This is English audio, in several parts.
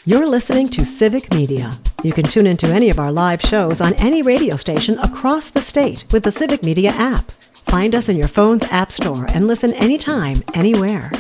You're listening to Civic Media. You can tune into any of our live shows on any radio station across the state with the Civic Media app. Find us in your phone's app store and listen anytime, anywhere.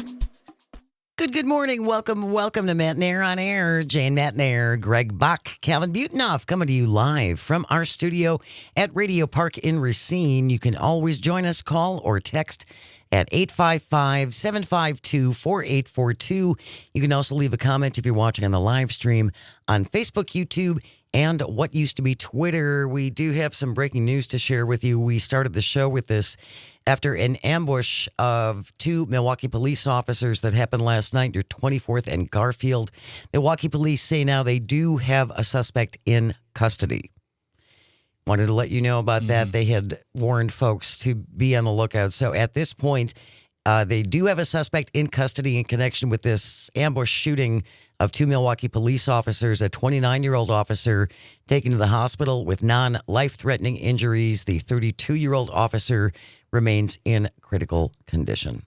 Good morning. Welcome to Matt Nair on Air. Jane Matt Nair, Greg Bach, Calvin Butenoff coming to you live from our studio at Radio Park in Racine. You can always join us, call or text at 855-752-4842. You can also leave a comment if you're watching on the live stream on Facebook, YouTube, and what used to be Twitter. We do have some breaking news to share with you. We started the show with this after an ambush of two Milwaukee police officers that happened last night near 24th and Garfield. Milwaukee police say now they do have a suspect in custody. Wanted to let you know about that. They had warned folks to be on the lookout. So at this point, they do have a suspect in custody in connection with this ambush shooting of two Milwaukee police officers, a 29-year-old officer taken to the hospital with non-life-threatening injuries. The 32-year-old officer remains in critical condition.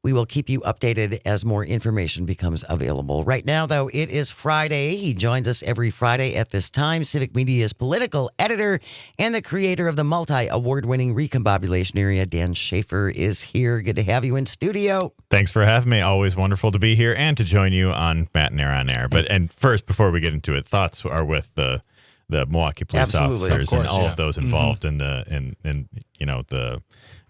We will keep you updated as more information becomes available. Right now, though, it is Friday. He joins us every Friday at this time. Civic Media's political editor and the creator of the multi-award-winning Recombobulation Area, Dan Schaefer, is here. Good to have you in studio. Thanks for having me. Always wonderful to be here and to join you on Matt Nair on Air. And first, before we get into it, thoughts are with the Milwaukee police officers and all of those involved in the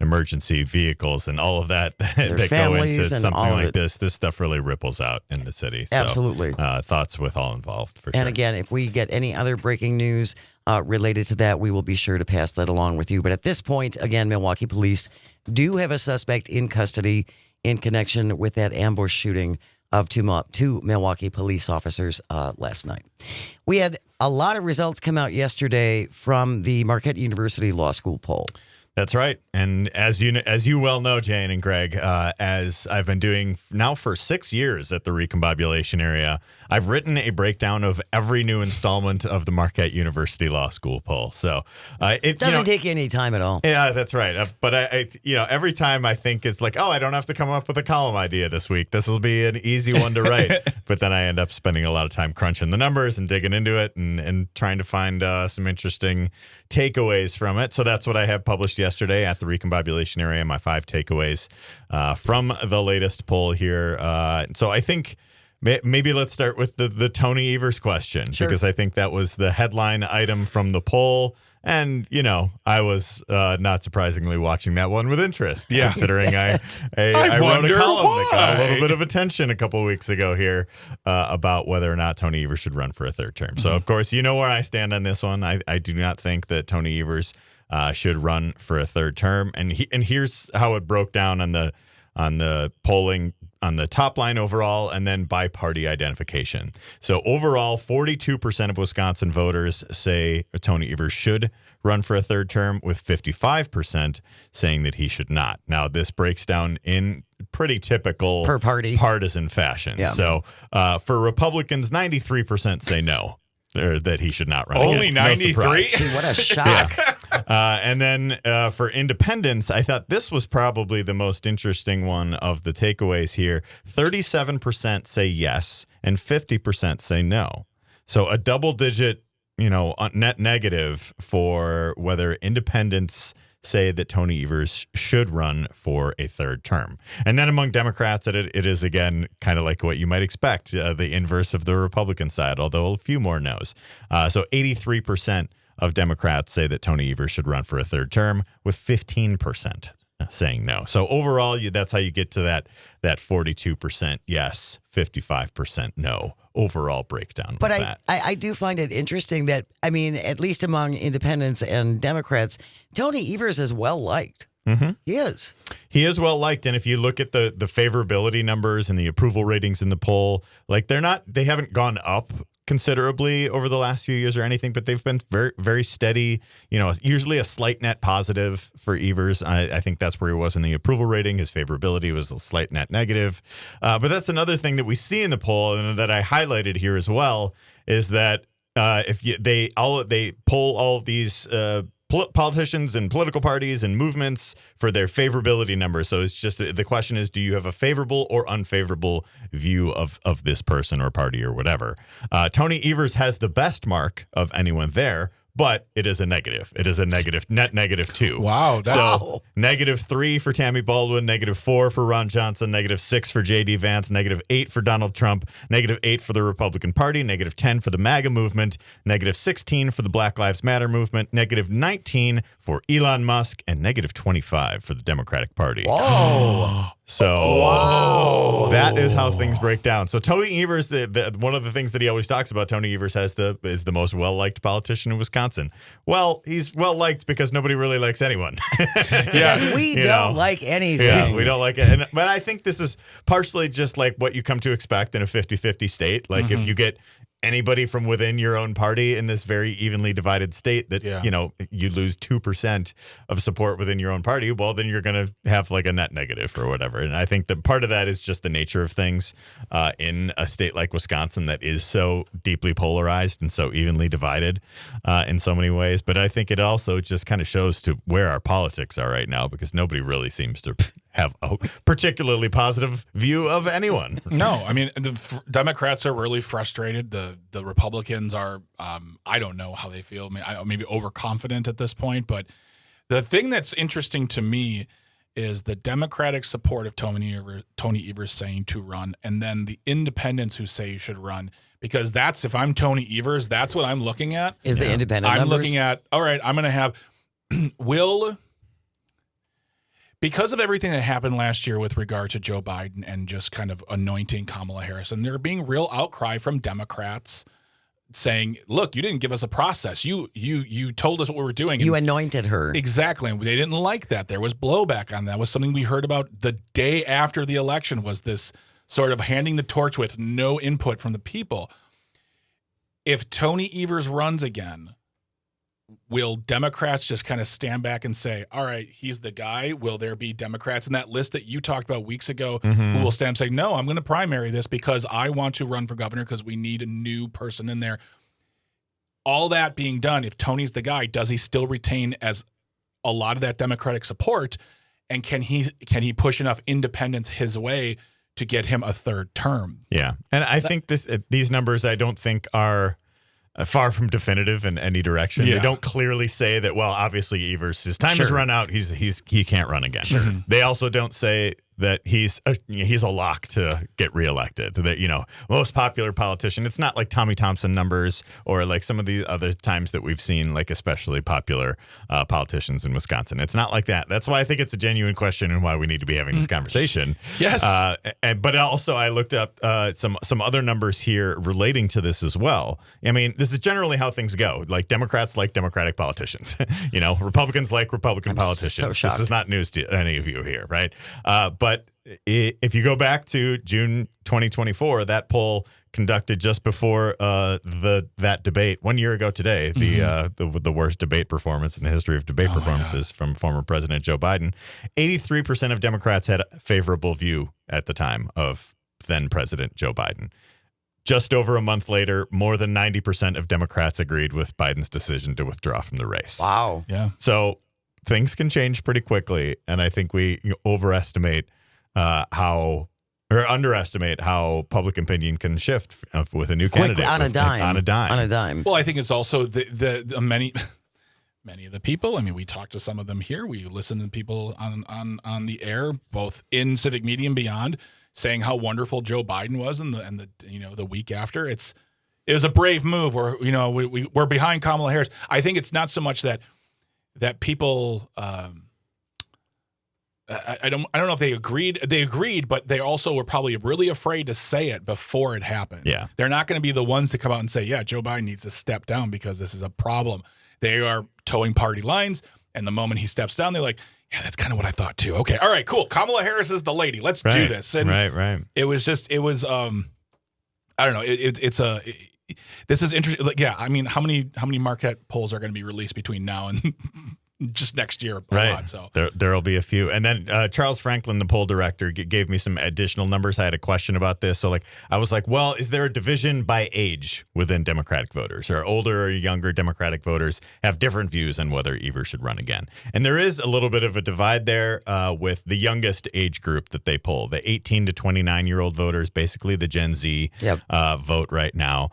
emergency vehicles and all of that that go into something like this. This stuff really ripples out in the city. So, absolutely. Thoughts with all involved, for sure. And again, if we get any other breaking news related to that, we will be sure to pass that along with you. But at this point, again, Milwaukee police do have a suspect in custody in connection with that ambush shooting of two Milwaukee police officers last night. We had a lot of results come out yesterday from the Marquette University Law School poll. That's right. And as you well know, Jane and Greg, as I've been doing now for 6 years at the Recombobulation Area, I've written a breakdown of every new installment of the Marquette University Law School poll. So it doesn't take any time at all. Yeah, that's right. But I every time I think it's like, oh, I don't have to come up with a column idea this week. This will be an easy one to write. But then I end up spending a lot of time crunching the numbers and digging into it and trying to find some interesting takeaways from it. So that's what I have published yesterday at the Recombobulation Area, my 5 takeaways from the latest poll here. So I think maybe let's start with the Tony Evers question, because I think that was the headline item from the poll. And, I was not surprisingly watching that one with interest, considering I wrote a column that got a little bit of attention a couple of weeks ago here about whether or not Tony Evers should run for a third term. So, of course, you know where I stand on this one. I do not think that Tony Evers should run for a third term. And here's how it broke down on the polling on the top line overall, and then by party identification. So overall, 42% of Wisconsin voters say Tony Evers should run for a third term, with 55% saying that he should not. Now, this breaks down in pretty typical per party partisan fashion. Yeah. So for Republicans, 93% say no, or that he should not run. Only 93? No, what a shock. Yeah. And then for independents, I thought this was probably the most interesting one of the takeaways here. 37% say yes, and 50% say no. So a double-digit, net negative for whether independents say that Tony Evers should run for a third term. And then among Democrats, it is, again, kind of like what you might expect, the inverse of the Republican side, although a few more no's. So 83% of Democrats say that Tony Evers should run for a third term, with 15% saying no. So overall, that's how you get to that 42% yes, 55% no overall breakdown. But I do find it interesting that, at least among independents and Democrats, Tony Evers is well liked. Mm-hmm. He is. He is well liked, and if you look at the favorability numbers and the approval ratings in the poll, they haven't gone up considerably over the last few years or anything, but they've been very, very steady. Usually a slight net positive for Evers. I think that's where he was in the approval rating. His favorability was a slight net negative. But that's another thing that we see in the poll, and that I highlighted here as well, is that if they poll all of these politicians and political parties and movements for their favorability number. So it's just the question is, do you have a favorable or unfavorable view of this person or party or whatever? Tony Evers has the best mark of anyone there, but it is a negative. It is a net -2. Wow. So -3 for Tammy Baldwin, -4 for Ron Johnson, -6 for J.D. Vance, -8 for Donald Trump, -8 for the Republican Party, -10 for the MAGA movement, -16 for the Black Lives Matter movement, -19 for Elon Musk, and -25 for the Democratic Party. Whoa. So that is how things break down. So Tony Evers, one of the things that he always talks about, Tony Evers is the most well-liked politician in Wisconsin. Well, he's well-liked because nobody really likes anyone. Because we don't like anything. Yeah, we don't like it. But I think this is partially just like what you come to expect in a 50-50 state. Like if you get anybody from within your own party in this very evenly divided state that, you lose 2% of support within your own party, well, then you're going to have like a net negative or whatever. And I think that part of that is just the nature of things in a state like Wisconsin that is so deeply polarized and so evenly divided in so many ways. But I think it also just kind of shows to where our politics are right now, because nobody really seems to have a particularly positive view of anyone. No, I mean, the Democrats are really frustrated. The Republicans are, I don't know how they feel. Maybe overconfident at this point. But the thing that's interesting to me is the Democratic support of Tony Evers saying to run, and then the independents who say you should run. Because if I'm Tony Evers, that's what I'm looking at. Is the independent I'm numbers? looking at, all right, I'm going to have, because of everything that happened last year with regard to Joe Biden and just kind of anointing Kamala Harris, and there being real outcry from Democrats saying, look, you didn't give us a process. You told us what we were doing. You anointed her. Exactly. And they didn't like that. There was blowback on that. It was something we heard about the day after the election, was this sort of handing the torch with no input from the people. If Tony Evers runs again, will Democrats just kind of stand back and say, all right, he's the guy? Will there be Democrats in that list that you talked about weeks ago who will stand and say, no, I'm going to primary this because I want to run for governor because we need a new person in there? All that being done, if Tony's the guy, does he still retain as a lot of that Democratic support? And can he push enough independents his way to get him a third term? Yeah. And I think these numbers, I don't think are far from definitive in any direction. Yeah. They don't clearly say that, well, obviously Evers, his time has run out. He can't run again. Sure. They also don't say that he's a lock to get reelected. That, most popular politician. It's not like Tommy Thompson numbers or like some of the other times that we've seen, like especially popular politicians in Wisconsin. It's not like that. That's why I think it's a genuine question and why we need to be having this conversation. Yes. But also I looked up some other numbers here relating to this as well. I mean, this is generally how things go. Like Democrats like Democratic politicians. Republicans like Republican politicians. So shocked. This is not news to any of you here, right? But if you go back to June 2024, that poll conducted just before that debate 1 year ago today, the worst debate performance in the history of debate performances from former President Joe Biden, 83% of Democrats had a favorable view at the time of then President Joe Biden. Just over a month later, more than 90% of Democrats agreed with Biden's decision to withdraw from the race. Wow. Yeah. So things can change pretty quickly, and I think we overestimate underestimate how public opinion can shift with a new candidate on a dime. On a dime. Well, I think it's also the many of the people. I mean, we talked to some of them here. We listened to people on the air, both in civic media and beyond, saying how wonderful Joe Biden was, and the week after, it was a brave move. We're behind Kamala Harris. I think it's not so much that people. I don't know if they agreed. They agreed, but they also were probably really afraid to say it before it happened. Yeah. They're not going to be the ones to come out and say, yeah, Joe Biden needs to step down because this is a problem. They are towing party lines, and the moment he steps down, they're like, yeah, that's kind of what I thought too. Okay, all right, cool. Kamala Harris is the lady. Let's do this. And right. It was I don't know. This is interesting. Like, yeah, I mean, how many Marquette polls are going to be released between now and just next year. Right. Lot, so There'll be a few. And then Charles Franklin, the poll director, gave me some additional numbers. I had a question about this. So I was like, well, is there a division by age within Democratic voters? Or older or younger Democratic voters have different views on whether Evers should run again? And there is a little bit of a divide there with the youngest age group that they poll, the 18 to 29-year-old voters, basically the Gen Z vote right now.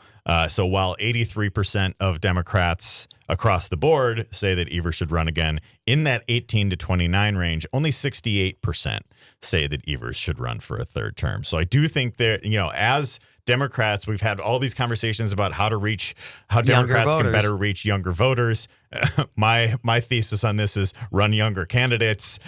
So while 83% of Democrats across the board say that Evers should run again, in that 18 to 29 range, only 68% say that Evers should run for a third term. So I do think that, as Democrats, we've had all these conversations about how Democrats can better reach younger voters. My thesis on this is run younger candidates.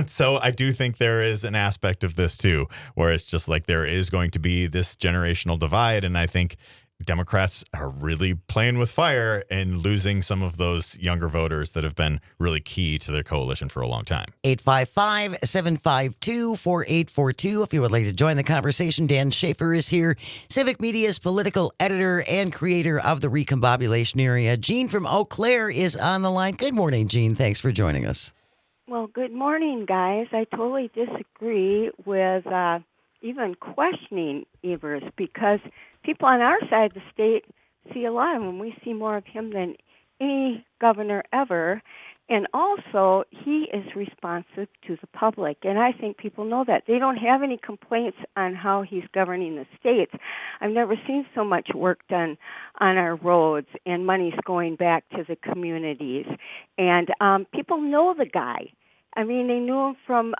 So I do think there is an aspect of this too, where it's just like there is going to be this generational divide. And I think Democrats are really playing with fire and losing some of those younger voters that have been really key to their coalition for a long time. 855-752-4842. If you would like to join the conversation, Dan Schaefer is here, Civic Media's political editor and creator of the Recombobulation Area. Jean from Eau Claire is on the line. Good morning, Jean. Thanks for joining us. Well, good morning, guys. I totally disagree with even questioning Evers, because people on our side of the state see a lot of him. We see more of him than any governor ever. And also, he is responsive to the public. And I think people know that. They don't have any complaints on how he's governing the states. I've never seen so much work done on our roads, and money's going back to the communities. And people know the guy. I mean, they knew him from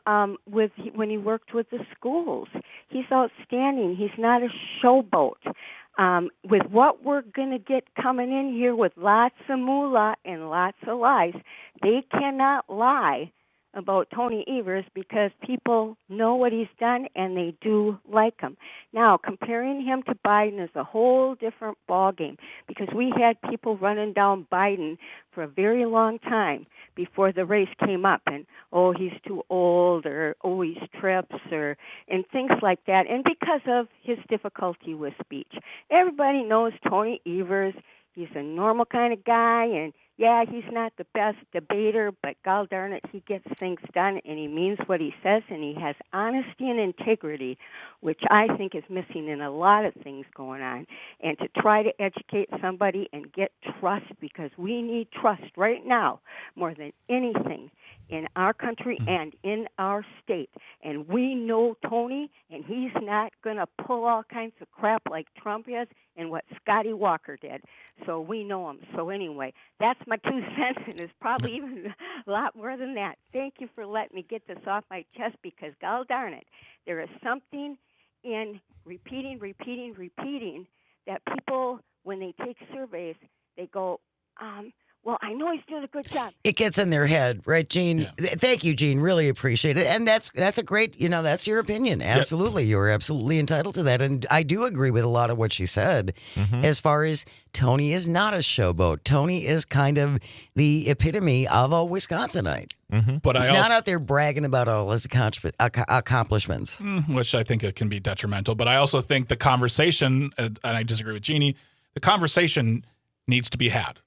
when he worked with the schools. He's outstanding. He's not a showboat. With what we're going to get coming in here with lots of moolah and lots of lies, they cannot lie about Tony Evers, because people know what he's done and they do like him. Now, comparing him to Biden is a whole different ballgame, because we had people running down Biden for a very long time before the race came up, and he's too old, or he's trips, and things like that, and because of his difficulty with speech. Everybody knows Tony Evers. He's a normal kind of guy, and yeah, he's not the best debater, but gol darn it, he gets things done, and he means what he says, and he has honesty and integrity, which I think is missing in a lot of things going on. And to try to educate somebody and get trust, because we need trust right now more than anything in our country and in our state. And we know Tony, and he's not going to pull all kinds of crap like Trump is and what Scotty Walker did. So we know him. So anyway, that's my 2 cents, and it's probably even a lot more than that. Thank you for letting me get this off my chest, because gol darn it, there is something in repeating that people, when they take surveys, they go, well, I know he's doing a good job. It gets in their head, right, Gene? Yeah. Thank you, Gene. Really appreciate it. And that's a great, that's your opinion. Absolutely. Yep. You're absolutely entitled to that. And I do agree with a lot of what she said as far as Tony is not a showboat. Tony is kind of the epitome of a Wisconsinite. But he's not out there bragging about all his accomplishments. Which I think it can be detrimental. But I also think the conversation, and I disagree with Jeannie, the conversation needs to be had.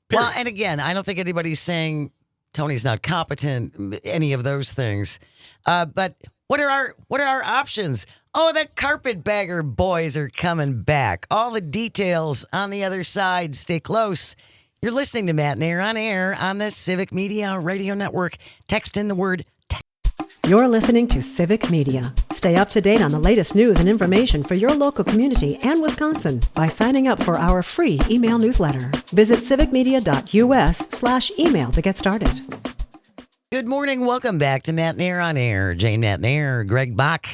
Period. Well, and again, I don't think anybody's saying Tony's not competent, any of those things. But what are our options? Oh, the Carpetbagger boys are coming back. All the details on the other side. Stay close. You're listening to Matt and Air on air on the Civic Media Radio Network. Text in the word text. You're listening to Civic Media. Stay up to date on the latest news and information for your local community and Wisconsin by signing up for our free email newsletter. Visit civicmedia.us/email to get started. Good morning. Welcome back to Matt and Air on air. Jane Matt and Air, Greg Bach,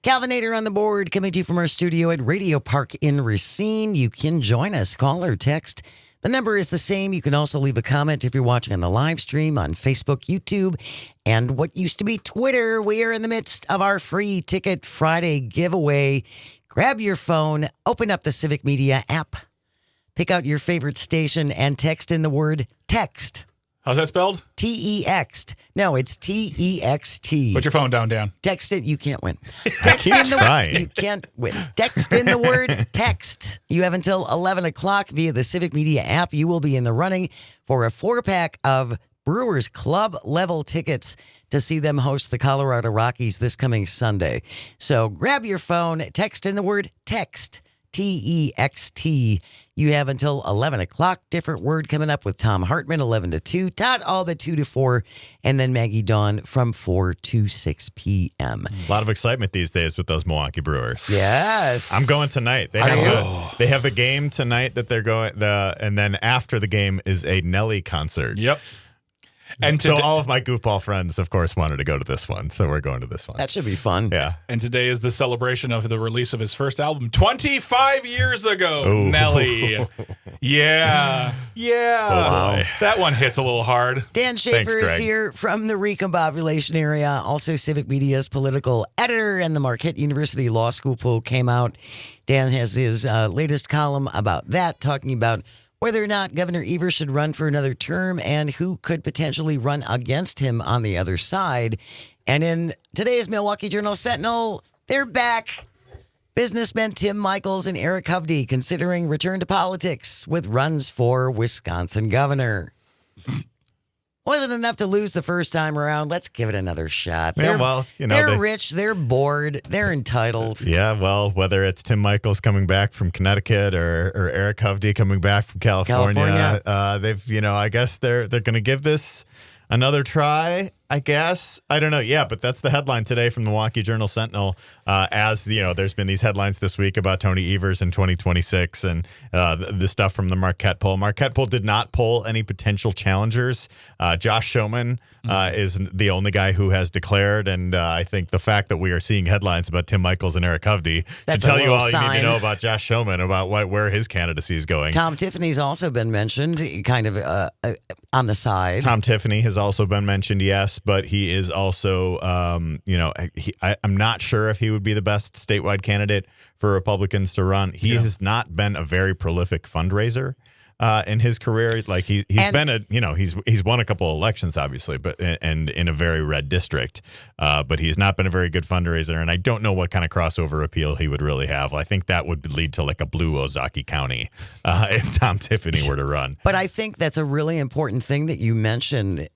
Calvinator on the board, coming to you from our studio at Radio Park in Racine. You can join us. Call or text. The number is the same. You can also leave a comment if you're watching on the live stream on Facebook, YouTube, and what used to be Twitter. We are in the midst of our free Ticket Friday giveaway. Grab your phone, open up the Civic Media app, pick out your favorite station, and text in the word text. How's that spelled? T-E-X. No, it's T-E-X-T. Put your phone down, Dan. Text it, you can't win. Text in you can't win. Text in the word text. You have until 11 o'clock via the Civic Media app. You will be in the running for a 4-pack of Brewers Club level tickets to see them host the Colorado Rockies this coming Sunday. So grab your phone, text in the word text, TEXT. You have until 11 o'clock. Different word coming up with Tom Hartman, 11 to 2, Todd Alba, 2 to 4, and then Maggie Dawn from 4 to 6 p.m. A lot of excitement these days with those Milwaukee Brewers. Yes. I'm going tonight. They have a game tonight that they're going, and then after the game is a Nelly concert. Yep. And so all of my goofball friends, of course, wanted to go to this one. So we're going to this one. That should be fun. Yeah. And today is the celebration of the release of his first album 25 years ago, Ooh. Nelly. Yeah. Yeah. Oh, wow. That one hits a little hard. Dan Schaefer is Greg. here from the Recombobulation area, also Civic Media's political editor, and the Marquette University Law School poll came out. Dan has his latest column about that, talking about whether or not Governor Evers should run for another term and who could potentially run against him on the other side. And in today's Milwaukee Journal-Sentinel, they're back. Businessmen Tim Michels and Eric Hovde considering return to politics with runs for Wisconsin governor. Wasn't enough to lose the first time around. Let's give it another shot. Yeah, well, they're rich, they're bored, they're entitled. Yeah, well, whether it's Tim Michels coming back from Connecticut or Eric Hovde coming back from California. They've, I guess they're going to give this another try, I guess. I don't know. Yeah, but that's the headline today from the Milwaukee Journal-Sentinel. As there's been these headlines this week about Tony Evers in 2026 and the stuff from the Marquette poll. Marquette poll did not poll any potential challengers. Josh Schoeman is the only guy who has declared, and I think the fact that we are seeing headlines about Tim Michels and Eric Hovde should tell you all you need to know about Josh Schoeman, about where his candidacy is going. Tom Tiffany's also been mentioned, kind of on the side. Tom Tiffany has also been mentioned, yes, but he is also, I'm not sure if he would be the best statewide candidate for Republicans to run. He has not been a very prolific fundraiser in his career. Like he's won a couple of elections, obviously, and in a very red district, but he's not been a very good fundraiser. And I don't know what kind of crossover appeal he would really have. I think that would lead to like a blue Ozaukee County if Tom Tiffany were to run. But I think that's a really important thing that you mentioned.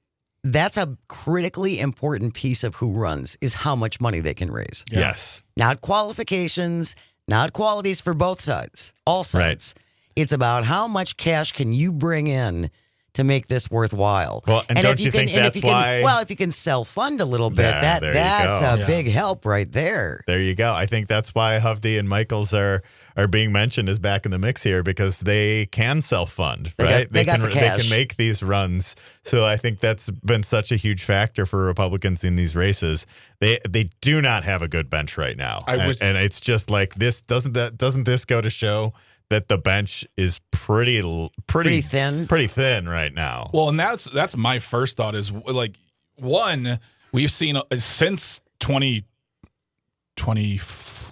That's a critically important piece of who runs, is how much money they can raise. Yeah. Yes. Not qualifications, not qualities for both sides, all sides. Right. It's about how much cash can you bring in to make this worthwhile. Well, and don't you think that's why? Well, if you can self-fund a little bit, that's a big help right there. There you go. I think that's why Hovde and Michels are being mentioned as back in the mix here, because they can self-fund, right? They can make these runs. So I think that's been such a huge factor for Republicans in these races. They do not have a good bench right now. And it's just like this. Doesn't this go to show that the bench is pretty thin right now? Well, and that's my first thought is, like, one, we've seen since 2020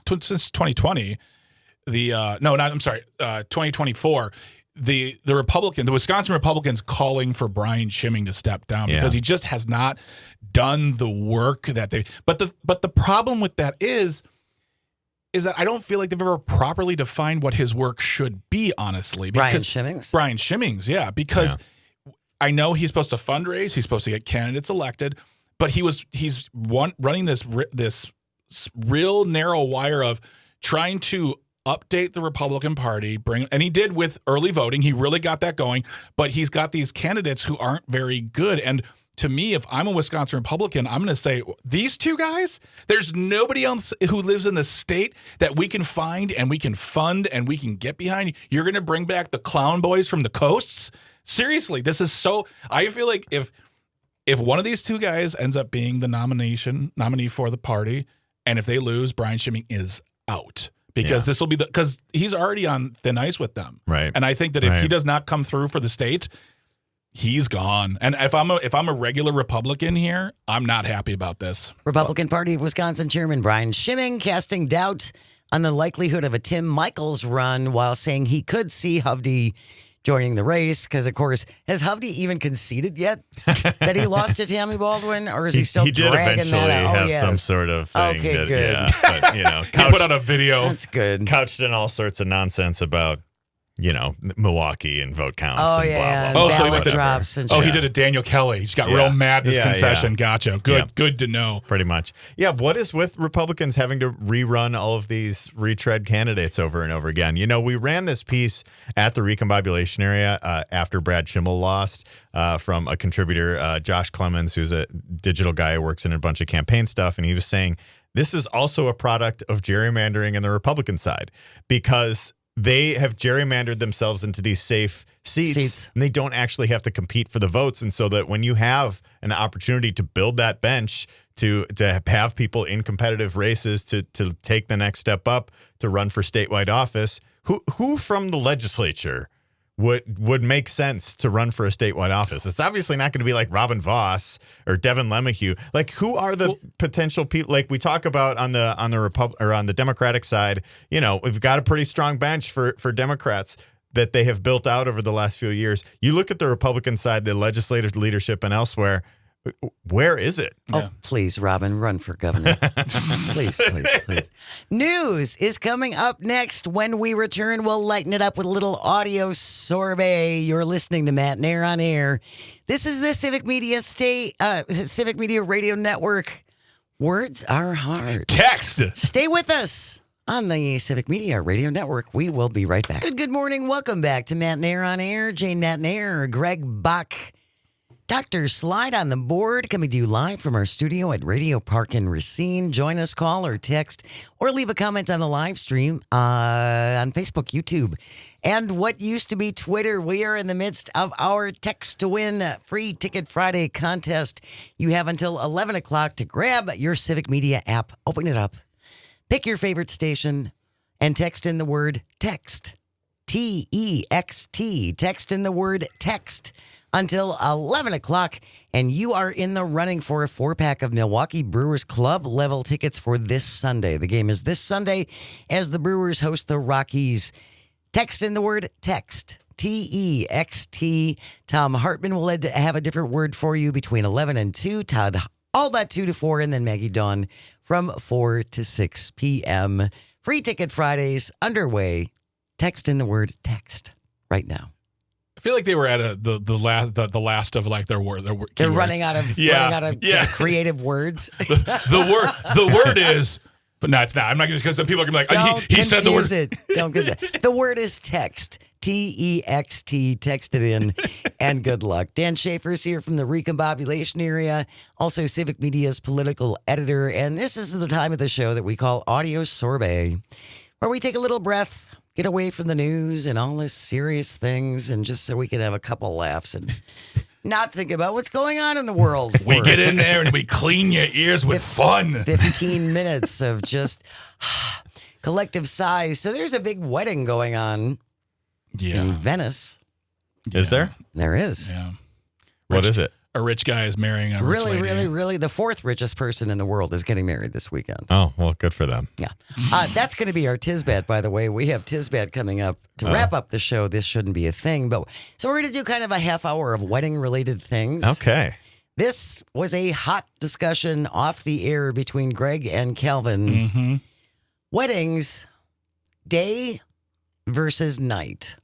2024, the Wisconsin Republicans calling for Brian Schimming to step down because he just has not done the work that they. But the problem with that is that I don't feel like they've ever properly defined what his work should be, honestly. Brian Schimming's, yeah, because I know he's supposed to fundraise, he's supposed to get candidates elected, but he's running this real narrow wire of trying to update the Republican Party, and he did with early voting. He really got that going, but he's got these candidates who aren't very good. And to me, if I'm a Wisconsin Republican, I'm going to say, these two guys, there's nobody else who lives in the state that we can find and we can fund and we can get behind. You're going to bring back the clown boys from the coasts? Seriously, this is so. I feel like if one of these two guys ends up being the nominee for the party, and if they lose, Brian Schimming is out. Because this will be because he's already on thin ice with them. Right. And I think that if he does not come through for the state, he's gone. And if I'm a regular Republican here, I'm not happy about this. Republican Party of Wisconsin Chairman Brian Schimming casting doubt on the likelihood of a Tim Michels run, while saying he could see Hovde joining the race because, of course, has Hovde even conceded yet that he lost to Tammy Baldwin, or is he still he did dragging eventually that out? have some sort of thing. Okay, that, good. Yeah, but, He put out a video. That's good. couched in all sorts of nonsense about, Milwaukee and vote counts. Oh, and yeah. blah, blah, blah. so he Ballot went to- drops and Oh, shit. he did a Daniel Kelly. He's got Yeah. real mad this Yeah, concession. yeah. Gotcha. Good. Yeah. Good to know. Pretty much. Yeah. What is with Republicans having to rerun all of these retread candidates over and over again? We ran this piece at the recombobulation area after Brad Schimmel lost from a contributor, Josh Clemens, who's a digital guy who works in a bunch of campaign stuff. And he was saying this is also a product of gerrymandering in the Republican side because they have gerrymandered themselves into these safe seats, and they don't actually have to compete for the votes. And so that when you have an opportunity to build that bench, to have people in competitive races, to take the next step up, to run for statewide office, who from the legislature would make sense to run for a statewide office? It's obviously not going to be like Robin Voss or Devin LeMahieu. Like, who are the potential people? Like we talk about on the Democratic side, we've got a pretty strong bench for Democrats that they have built out over the last few years. You look at the Republican side, the legislative leadership and elsewhere. Where is it? Oh, please, Robin, run for governor. Please. News is coming up next. When we return, we'll lighten it up with a little audio sorbet. You're listening to Matt Nair on Air. This is the Civic Media Civic Media Radio Network. Words are hard. Text. Stay with us on the Civic Media Radio Network. We will be right back. Good morning. Welcome back to Matt Nair on Air. Jane Matt Nair, Greg Bach, Dr. Slide on the board, coming to you live from our studio at Radio Park in Racine. Join us, call or text, or leave a comment on the live stream on Facebook, YouTube, and what used to be Twitter. We are in the midst of our Text to Win Free Ticket Friday contest. You have until 11 o'clock to grab your Civic Media app, open it up, pick your favorite station, and text in the word text. T-E-X-T. Text in the word text until 11 o'clock, and you are in the running for a 4-pack of Milwaukee Brewers Club level tickets for this Sunday. The game is this Sunday as the Brewers host the Rockies. Text in the word text. T-E-X-T. Tom Hartman will have a different word for you between 11 and 2. Todd, all that 2 to 4, and then Maggie Dawn from 4 to 6 p.m. Free Ticket Fridays underway. Text in the word text right now. I feel like they were at the last of like their word. They're keywords. Running out of creative words. The word is, but no, it's not. I'm not going to, because some people are going to be like, he said the word. Don't get that. The word is text. T-E-X-T. Text it in, and good luck. Dan Schaefer is here from the recombobulation area, also Civic Media's political editor, and this is the time of the show that we call Audio Sorbet, where we take a little breath, get away from the news and all this serious things, and just so we can have a couple laughs and not think about what's going on in the world. We get in there and we clean your ears with fun. 15 minutes of just collective sighs. So there's a big wedding going on in Venice. Is there? There is. Yeah. What is it? A rich guy is marrying a rich lady. Really, the 4th richest person in the world is getting married this weekend. Oh, well, good for them. Yeah. That's going to be our Tisbat, by the way. We have Tisbat coming up to wrap up the show. This shouldn't be a thing. So we're going to do kind of a half hour of wedding-related things. Okay. This was a hot discussion off the air between Greg and Calvin. Mm-hmm. Weddings, day versus night.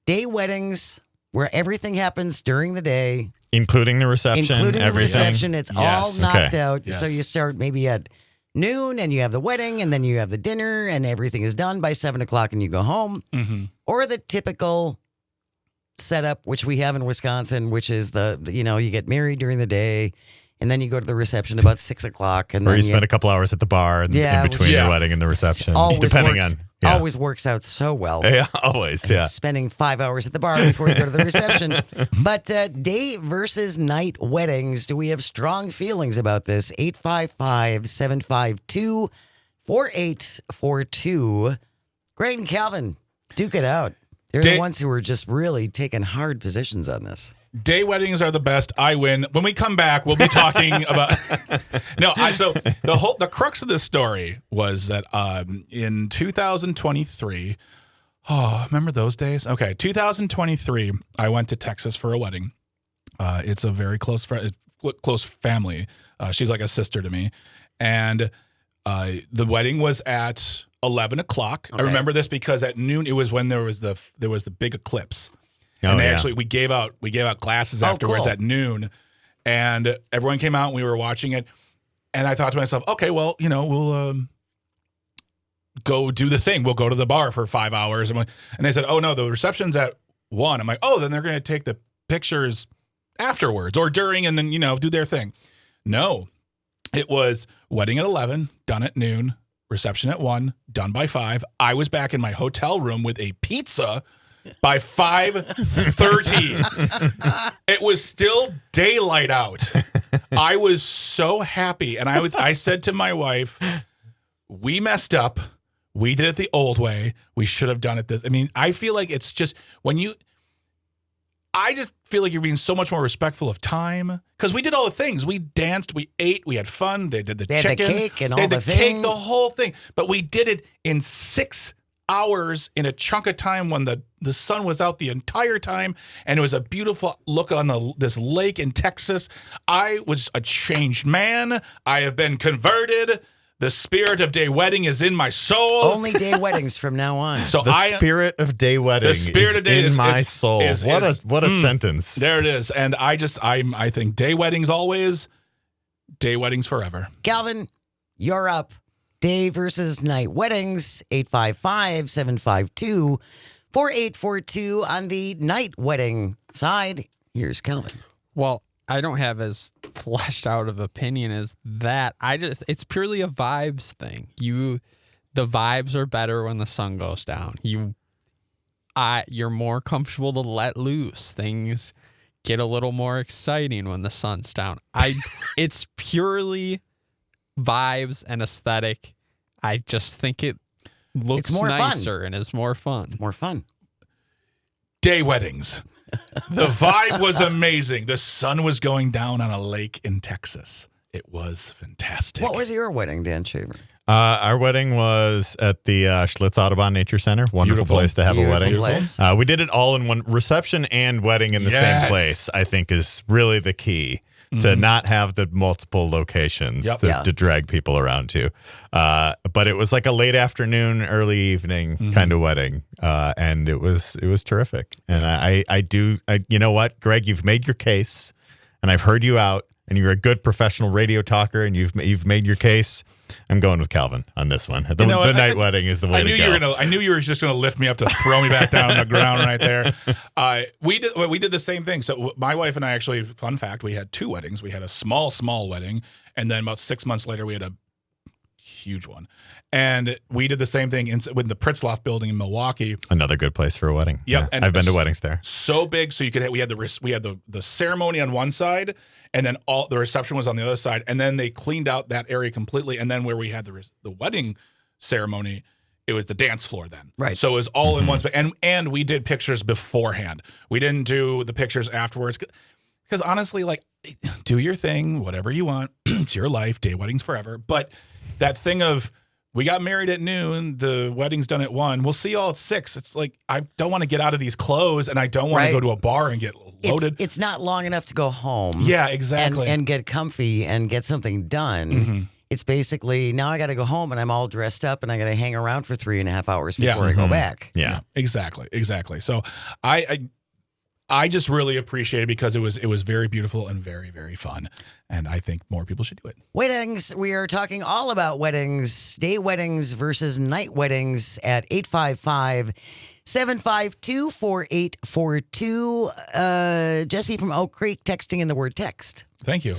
Day weddings, where everything happens during the day. Including the reception, Including everything. the reception. It's all knocked out. Yes. So you start maybe at noon, and you have the wedding, and then you have the dinner, and everything is done by 7 o'clock, and you go home. Mm-hmm. Or the typical setup, which we have in Wisconsin, which is you get married during the day, and then you go to the reception about 6 o'clock. And or then you spend a couple hours at the bar in between the wedding and the reception. Always works out so well. Yeah, always, yeah. Spending 5 hours at the bar before you go to the reception. But day versus night weddings, do we have strong feelings about this? 855-752-4842. Greg and Calvin, duke it out. They're the ones who are just really taking hard positions on this. Day weddings are the best. I win. When we come back, we'll be talking about. So the crux of this story was that in 2023, Oh, remember those days? Okay, 2023, I went to Texas for a wedding. It's a very close family. She's like a sister to me. And the wedding was at 11 o'clock. Okay. I remember this because at noon, it was when there was the big eclipse. And we gave out glasses afterwards at noon. And everyone came out and we were watching it. And I thought to myself, okay, well, we'll go do the thing. We'll go to the bar for 5 hours. And they said, oh, no, the reception's at 1. I'm like, oh, then they're going to take the pictures afterwards or during and then, do their thing. No, it was wedding at 11, done at noon, reception at 1, done by 5. I was back in my hotel room with a pizza by 5:30. It was still daylight out. I was so happy. And I said to my wife, we messed up. We did it the old way. We should have done it this. I mean, I feel like it's just I just feel like you're being so much more respectful of time because we did all the things. We danced, we ate, we had fun. They did the chicken, the cake, and they all had the cake, the whole thing. But we did it in 6 hours in a chunk of time when the sun was out the entire time, and it was a beautiful look on this lake in Texas. I was a changed man. I have been converted. The spirit of day wedding is in my soul. Only day weddings from now on. So the spirit of day wedding is in my soul. What a sentence. There it is. And I think day weddings always, day weddings forever. Calvin, you're up. Day versus night weddings, 855-752-4842 on the night wedding side. Here's Calvin. Well, I don't have as fleshed out of opinion as that. It's purely a vibes thing. The vibes are better when the sun goes down. You're more comfortable to let loose. Things get a little more exciting when the sun's down. It's purely vibes and aesthetic. I just think it looks nicer and is more fun. It's more fun. Day weddings. The vibe was amazing. The sun was going down on a lake in Texas. It was fantastic. What was your wedding, Dan Shaver? Our wedding was at the Schlitz Audubon Nature Center. Wonderful place to have a wedding. We did it all in one, reception and wedding in the same place, I think is really the key. To not have the multiple locations to drag people around to. But it was like a late afternoon, early evening kind of wedding. And it was terrific. And I you know what, Greg, you've made your case and I've heard you out and you're a good professional radio talker and you've made your case. I'm going with Calvin on this one. The night wedding is the way to go. I knew you were just going to lift me up to throw me back down on the ground right there. We did the same thing. So my wife and I actually, fun fact, we had 2 weddings. We had a small wedding, and then about 6 months later, we had a huge one. And we did the same thing with the Pritzloff building in Milwaukee. Another good place for a wedding. Yep. Yeah, I've been to weddings there. So big, so we had the ceremony on one side, and then all the reception was on the other side, and then they cleaned out that area completely. And then where we had the wedding ceremony, it was the dance floor then. Right. So it was all in one space. And we did pictures beforehand. We didn't do the pictures afterwards. Because honestly, like, do your thing, whatever you want. It's your life. Day weddings forever. But that thing of, we got married at noon, the wedding's done at 1. We'll see y'all at 6. It's like, I don't want to get out of these clothes, and I don't want to go to a bar and get loaded. It's not long enough to go home. Yeah, exactly. And get comfy and get something done. It's basically, now I got to go home and I'm all dressed up and I got to hang around for 3.5 hours before I go back. Yeah, exactly. So I just really appreciate it because it was very beautiful and very, very fun. And I think more people should do it. Weddings. We are talking all about weddings, day weddings versus night weddings at 855-752-4842. Jesse from Oak Creek texting in the word text. Thank you.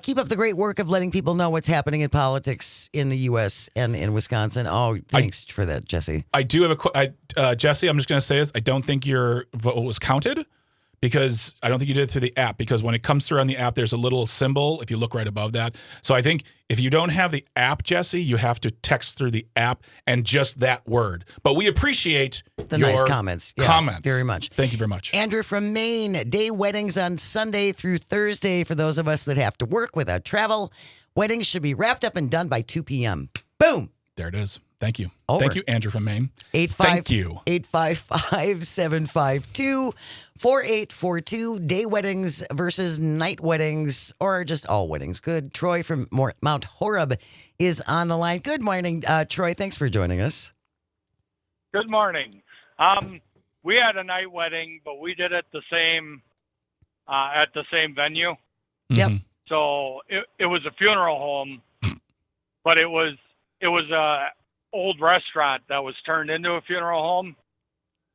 Keep up the great work of letting people know what's happening in politics in the U.S. and in Wisconsin. Oh, thanks for that, Jesse. I do have Jesse, I'm just going to say this. I don't think your vote was counted. Because I don't think you did it through the app. Because when it comes through on the app, there's a little symbol if you look right above that. So I think if you don't have the app, Jesse, you have to text through the app and just that word. But we appreciate the nice comments. Yeah, very much. Thank you very much. Andrew from Maine, day weddings on Sunday through Thursday for those of us that have to work without travel. Weddings should be wrapped up and done by 2 p.m. Boom. There it is. Thank you. Over. Thank you, Andrew from Maine. Thank you. 855-752-4842. Day weddings versus night weddings, or just all weddings. Good. Troy from Mount Horeb is on the line. Good morning, Troy. Thanks for joining us. Good morning. We had a night wedding, but we did it the same at the same venue. Yep. Mhm. So it was a funeral home, but it was a old restaurant that was turned into a funeral home,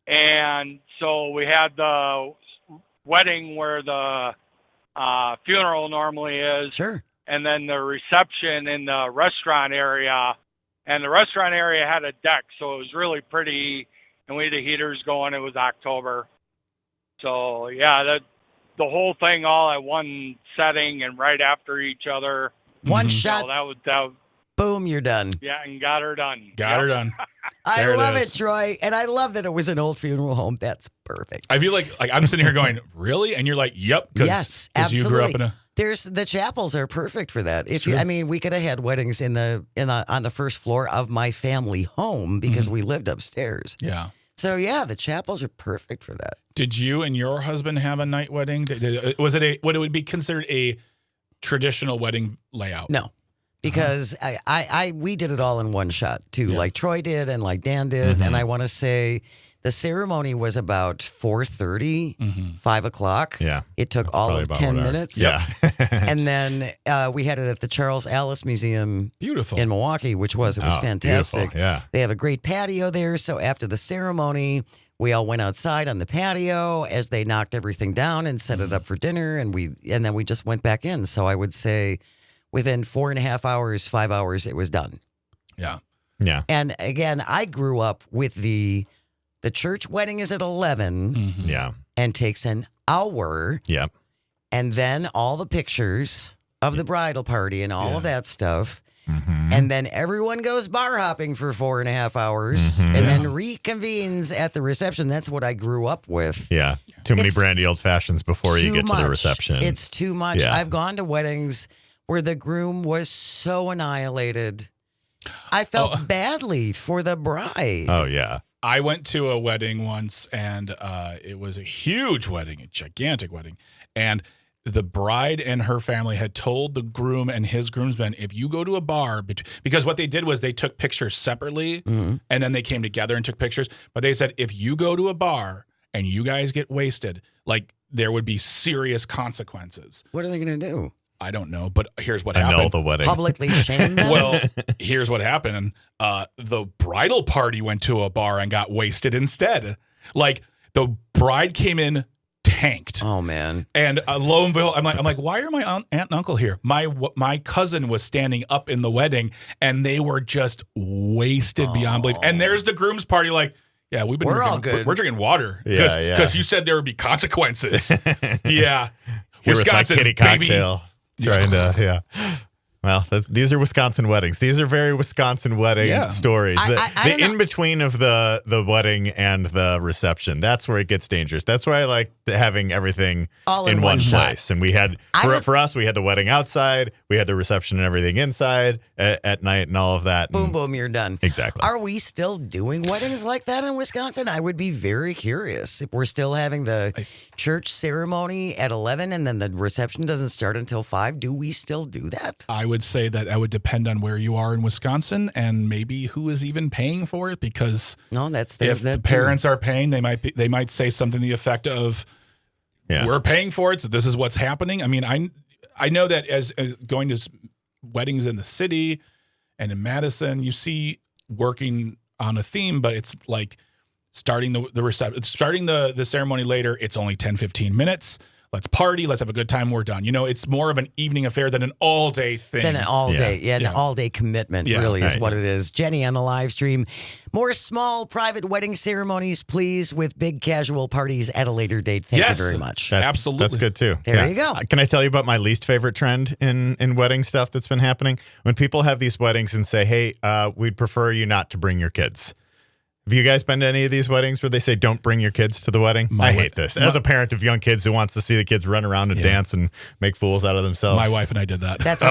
and so we had the wedding where the funeral normally is, Sure. and then the reception in the restaurant area. And the restaurant area had a deck, so it was really pretty. And we had the heaters going. It was October. So, yeah, the whole thing all at one setting and right after each other. One Mhm. shot, So that was boom, you're done. yeah, and got her done. Got Yep. her done. I There it love is. it, Troy. And I love that it was an old funeral home. That's perfect. I feel like I'm sitting here going, really? And you're like, yep. Yes, Because you grew up absolutely. in a. There's the chapels are perfect for that. If True. you, I mean, we could have had weddings on the first floor of my family home because we lived upstairs. Yeah. So yeah, the chapels are perfect for that. Did you and your husband have a night wedding? Was it what it would be considered a traditional wedding layout? No, because we did it all in one shot too, Yeah. like Troy did and like Dan did, and I want to say the ceremony was about 4:30, 5 o'clock. Yeah. It took all Probably of about 10 what our- minutes. Yeah. And then we had it at the Charles Alice Museum Beautiful. in Milwaukee, which was Oh, fantastic. beautiful. Yeah. They have a great patio there. So after the ceremony, we all went outside on the patio as they knocked everything down and set it up for dinner, and then we just went back in. So I would say within 4.5 hours, 5 hours, it was done. Yeah. Yeah. And again, I grew up with the church wedding is at 11 Mhm. Yeah. and takes an hour, Yep. and then all the pictures of the bridal party and all of that stuff. Mm-hmm. And then everyone goes bar hopping for 4.5 hours and then reconvenes at the reception. That's what I grew up with. Yeah. Too many It's brandy old fashions before you Too get to the much. reception. It's too much. Yeah. I've gone to weddings where the groom was so annihilated. I felt badly for the bride. Oh, yeah. I went to a wedding once, and it was a huge wedding, a gigantic wedding. And the bride and her family had told the groom and his groomsmen, if you go to a bar, because what they did was they took pictures separately, and then they came together and took pictures. But they said, if you go to a bar and you guys get wasted, like there would be serious consequences. What are they going to do? I don't know, but here's what Annul happened. the wedding. Publicly shame them? Well, here's what happened. The bridal party went to a bar and got wasted instead. Like the bride came in tanked, Oh, man. and lo and behold, I'm like, why are my aunt and uncle here? My cousin was standing up in the wedding, and they were just wasted beyond belief. And there's the groom's party, like. Yeah, we're all drinking, good. We're drinking water. Yeah, yeah. Because you said there would be consequences. Yeah. Here with my Wisconsin, kitty baby. cocktail. Trying to, yeah. Well, these are Wisconsin weddings. These are very Wisconsin wedding stories. I The don't know. in between of the wedding and the reception. That's where it gets dangerous. That's why I like having everything All in in one one shot. place. And we had for us, we had the wedding outside. We had the reception and everything inside at night and all of that. Boom, And- boom, you're done. Exactly. Are we still doing weddings like that in Wisconsin? I would be very curious. If we're still having the church ceremony at 11 and then the reception doesn't start until 5, do we still do that? I would say that would depend on where you are in Wisconsin and maybe who is even paying for it, because No, that's if there's the that too. parents are paying, they might say something to the effect of, Yeah. we're paying for it, so this is what's happening. I mean, I know that as going to weddings in the city and in Madison, you see working on a theme, but it's like starting the ceremony later, it's only 10-15 minutes. Let's party. Let's have a good time. We're done. You know, it's more of an evening affair than an all-day thing. Then an all-day, an Yeah. all-day commitment Yeah. really is Right. what it is. Jenny on the live stream. More small private wedding ceremonies, please, with big casual parties at a later date. Thank Yes. you very much. Absolutely. That's good too. There you go. Can I tell you about my least favorite trend in wedding stuff that's been happening? When people have these weddings and say, hey, we'd prefer you not to bring your kids. Have you guys been to any of these weddings where they say don't bring your kids to the wedding? I hate this. As a parent of young kids who wants to see the kids run around and dance and make fools out of themselves. My wife and I did that. That's a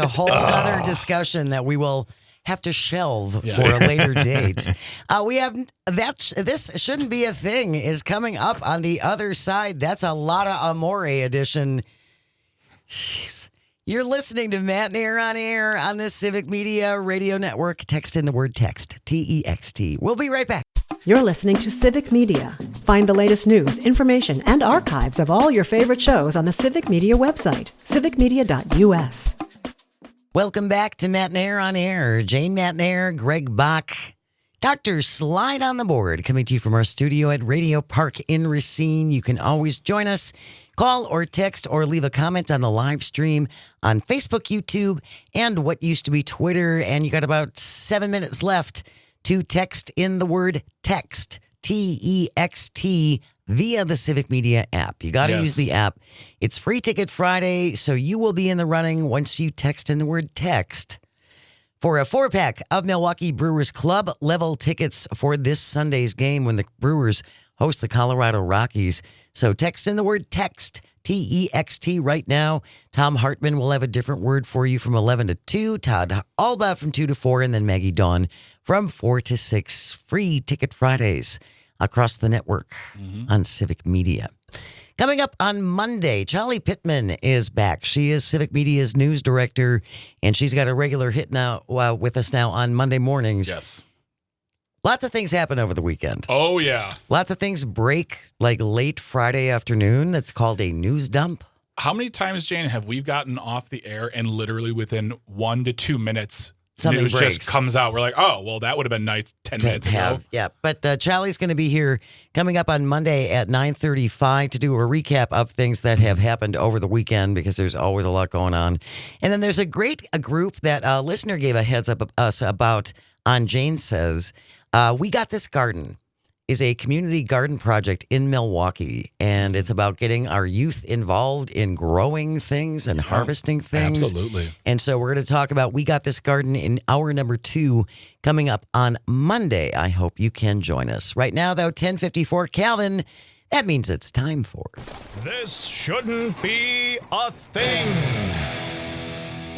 whole other discussion that we will have to shelve for a later date. This shouldn't be a thing is coming up on the other side. That's a lot of Amore edition. Jeez. You're listening to Matt and Air on Air on the Civic Media Radio Network. Text in the word text, TEXT. We'll be right back. You're listening to Civic Media. Find the latest news, information, and archives of all your favorite shows on the Civic Media website, civicmedia.us. Welcome back to Matt and Air on Air. Jane Matt and Air, Greg Bach, Dr. Slide on the board, coming to you from our studio at Radio Park in Racine. You can always join us. Call or text or leave a comment on the live stream on Facebook, YouTube, and what used to be Twitter. And you got about 7 minutes left to text in the word text, TEXT, via the Civic Media app. You got to use the app. It's Free Ticket Friday, so you will be in the running once you text in the word text for a 4-pack of Milwaukee Brewers Club level tickets for this Sunday's game when the Brewers host the Colorado Rockies. So text in the word text, TEXT, right now. Tom Hartman will have a different word for you from 11 to 2. Todd Alba from 2 to 4. And then Maggie Dawn from 4 to 6. Free Ticket Fridays across the network on Civic Media. Coming up on Monday, Charlie Pittman is back. She is Civic Media's news director, and she's got a regular hit now with us now on Monday mornings. Yes. Lots of things happen over the weekend. Oh, yeah. Lots of things break like late Friday afternoon. It's called a news dump. How many times, Jane, have we gotten off the air and literally within 1 to 2 minutes, Something news breaks. just comes out? We're like, oh, well, that would have been nice 10 minutes ago. Yeah, but Charlie's going to be here coming up on Monday at 9:35 to do a recap of things that have happened over the weekend because there's always a lot going on. And then there's a group that a listener gave a heads up us about on Jane Says. We Got This Garden is a community garden project in Milwaukee, and it's about getting our youth involved in growing things and harvesting things. Absolutely. And so we're going to talk about We Got This Garden in hour number 2 coming up on Monday. I hope you can join us. Right now, though, 10:54, Calvin, that means it's time for This shouldn't be a thing.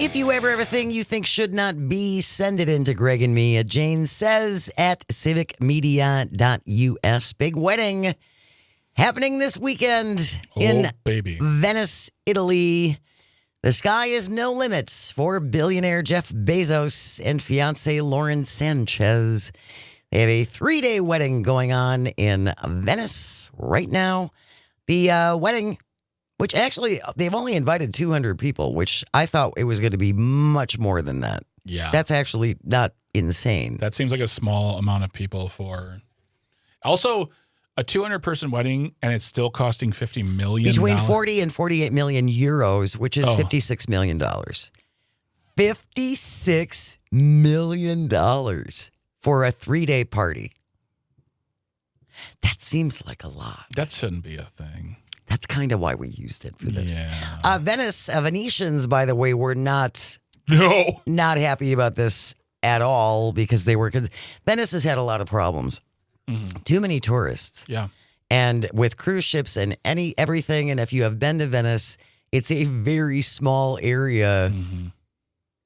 If you ever have a thing you think should not be, send it in to Greg and me at Jane Says at civicmedia.us. Big wedding happening this weekend in Venice, Italy. The sky is no limits for billionaire Jeff Bezos and fiancée Lauren Sanchez. They have a 3-day wedding going on in Venice right now. The wedding, which actually, they've only invited 200 people, which I thought it was going to be much more than that. Yeah. That's actually not insane. That seems like a small amount of people for... Also, a 200-person wedding, and it's still costing $50 million. Between 40 and 48 million euros, which is $56 million. $56 million for a 3-day party. That seems like a lot. That shouldn't be a thing. That's kind of why we used it for this. Yeah. Venetians, by the way, were not happy about this at all because Venice has had a lot of problems. Mm-hmm. Too many tourists. Yeah. And with cruise ships and everything, and if you have been to Venice, it's a very small area,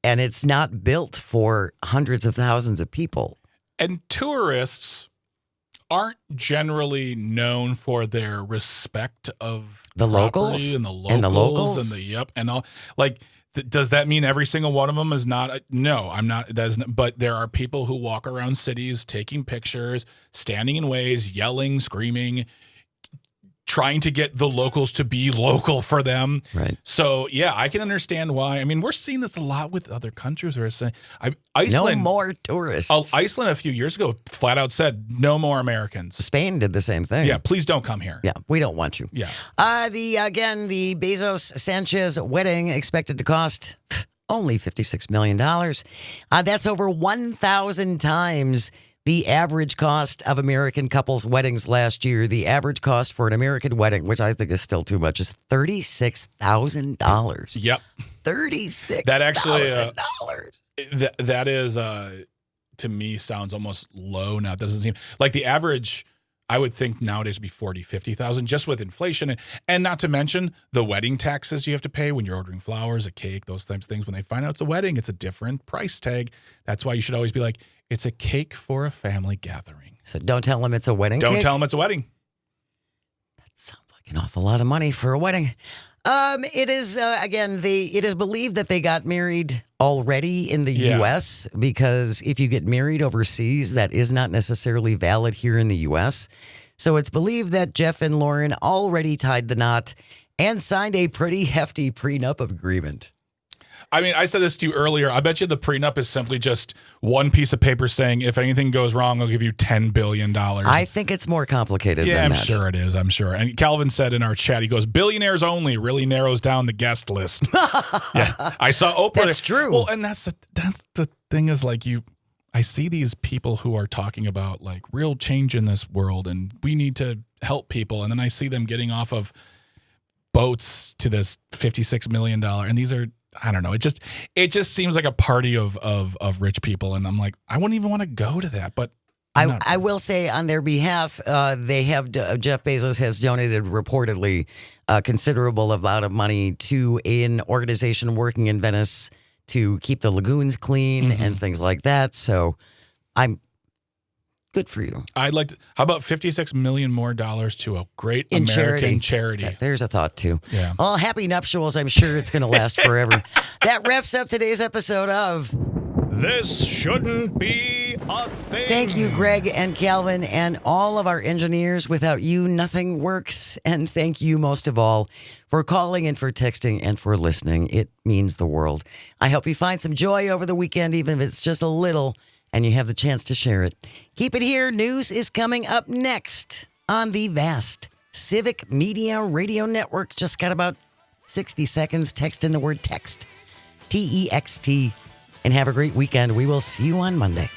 and it's not built for hundreds of thousands of people. And tourists aren't generally known for their respect of the locals and the locals and all. Like, does that mean every single one of them is not? No, I'm not. But there are people who walk around cities taking pictures, standing in ways, yelling, screaming, trying to get the locals to be local for them. Right. So, yeah, I can understand why. I mean, we're seeing this a lot with other countries. Iceland, no more tourists. Iceland a few years ago flat out said, no more Americans. Spain did the same thing. Yeah, please don't come here. Yeah, we don't want you. Yeah. The Bezos-Sanchez wedding expected to cost only $56 million. That's over 1,000 times the average cost of American couples' weddings last year. The average cost for an American wedding, which I think is still too much, is $36,000. Yep. $36,000. That actually, that is, to me, sounds almost low now. It doesn't seem like the average I would think nowadays it'd be 40, 50,000 just with inflation. And not to mention the wedding taxes you have to pay when you're ordering flowers, a cake, those types of things. When they find out it's a wedding, it's a different price tag. That's why you should always be like, it's a cake for a family gathering. So don't tell them it's a wedding Don't cake? tell them it's a wedding. That sounds like an awful lot of money for a wedding. It is, again, it is believed that they got married already in the U.S. because if you get married overseas, that is not necessarily valid here in the U.S. So it's believed that Jeff and Lauren already tied the knot and signed a pretty hefty prenup agreement. I mean, I said this to you earlier. I bet you the prenup is simply just one piece of paper saying, if anything goes wrong, I'll give you $10 billion. I think it's more complicated than I'm that. sure it is. I'm sure. And Calvin said in our chat, he goes, billionaires only really narrows down the guest list. Yeah. I saw Oprah. That's true. Well, and that's the thing is like I see these people who are talking about like real change in this world and we need to help people. And then I see them getting off of boats to this $56 million. And these are, I don't know. It just seems like a party of rich people, and I'm like, I wouldn't even want to go to that. But I will say on their behalf, they have Jeff Bezos has donated reportedly a considerable amount of money to an organization working in Venice to keep the lagoons clean and things like that. So I'm good for you. I'd like to, how about $56 million more to a great In American charity? There's a thought too. Yeah. Well, happy nuptials. I'm sure it's going to last forever. That wraps up today's episode of This Shouldn't Be a Thing. Thank you, Greg and Calvin, and all of our engineers. Without you, nothing works. And thank you most of all for calling and for texting and for listening. It means the world. I hope you find some joy over the weekend, even if it's just a little, and you have the chance to share it. Keep it here. News is coming up next on the vast Civic Media Radio Network. Just got about 60 seconds. Text in the word text. TEXT. And have a great weekend. We will see you on Monday.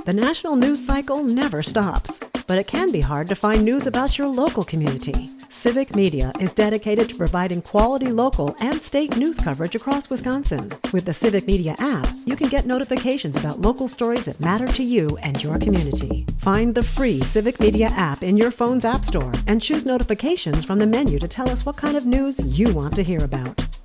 The national news cycle never stops, but it can be hard to find news about your local community. Civic Media is dedicated to providing quality local and state news coverage across Wisconsin. With the Civic Media app, you can get notifications about local stories that matter to you and your community. Find the free Civic Media app in your phone's app store and choose notifications from the menu to tell us what kind of news you want to hear about.